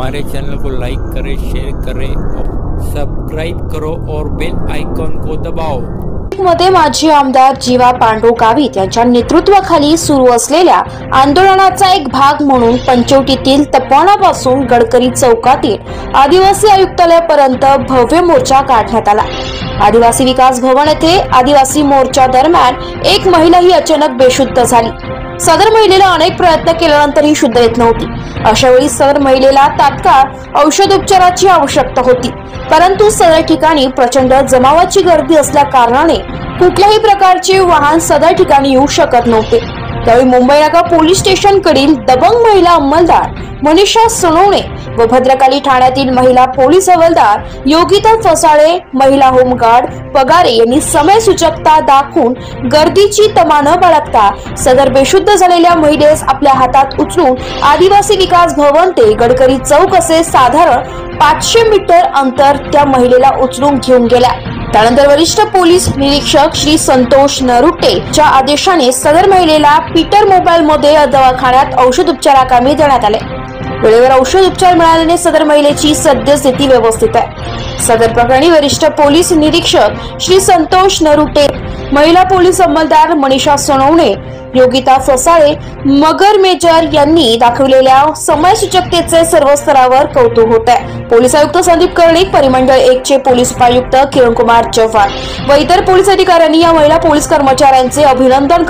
हमारे चैनल को लाइक करें, शेयर करें, सब्सक्राइब करो और बेल आइकॉन को दबाओ। मध्ये माजी आमदार जीवा पांडू गावित यांच्या नेतृत्वाखाली सुरू असलेल्या आंदोलनाचा एक भाग म्हणून पंचवटीतील तपोवनापासून गडकरी चौकातील आदिवासी आयुक्तालयापर्यंत भव्य मोर्चा काढण्यात आला। आदिवासी विकास भवन येथे आदिवासी मोर्चा दरम्यान एक महिला ही अचानक बेशुद्ध झाली। सदर महिलेला अनेक प्रयत्न केल्यानंतरही शुद्ध येत नव्हती। अशा वेळी सदर महिलेला तात्काळ औषधोपचाराची आवश्यकता होती, परंतु सदर ठिकाणी प्रचंड जमावाची गर्दी असल्या कारणाने कुठल्याही प्रकारचे वाहन सदर ठिकाणी येऊ शकत नव्हते। त्यावेळी मुंबई नाका पोलीस स्टेशन कडील दबंग महिला अंमलदार मनीषा सोनवणे व भद्रकाली ठाण्यातील महिला पोलीस हवालदार योगिता फसाळे, महिला होमगार्ड पगारे यांनी समय सूचकता दाखवून गर्दीची तमा न बाळगता सदर बेशुद्ध झालेल्या महिलेस आपल्या हातात उचलून आदिवासी विकास भवन ते गडकरी चौक असे साधारण 500 मीटर अंतर त्या महिलेला उचलून घेऊन गेल्या। त्यानंतर वरिष्ठ पोलीस निरीक्षक श्री संतोष नरुटेच्या आदेशाने सदर महिलेला पीटर मोबाईल मध्ये दवाखान्यात औषध उपचाराकामी देण्यात आले। वेळेवर औषध उपचार मिळाल्याने सदर महिलेची सद्यस्थिती व्यवस्थित आहे। सदर प्रकरणी वरिष्ठ पोलीस निरीक्षक श्री संतोष नरुटे, महिला पोलीस अंमलदार मनीषा सोनवणे, योगिता फसाळे, मगर मेजर यांनी दाखवलेल्या समयसूचकतेचे सर्व स्तरावर कौतुक होत आहे। पोलीस आयुक्त संदीप कर्णिक, परिमंडळ 1 चे पोलीस उपायुक्त किरण कुमार चव्हाण व इतर पोलीस अधिकाऱ्यांनी या महिला पोलीस कर्मचाऱ्यांचे अभिनंदन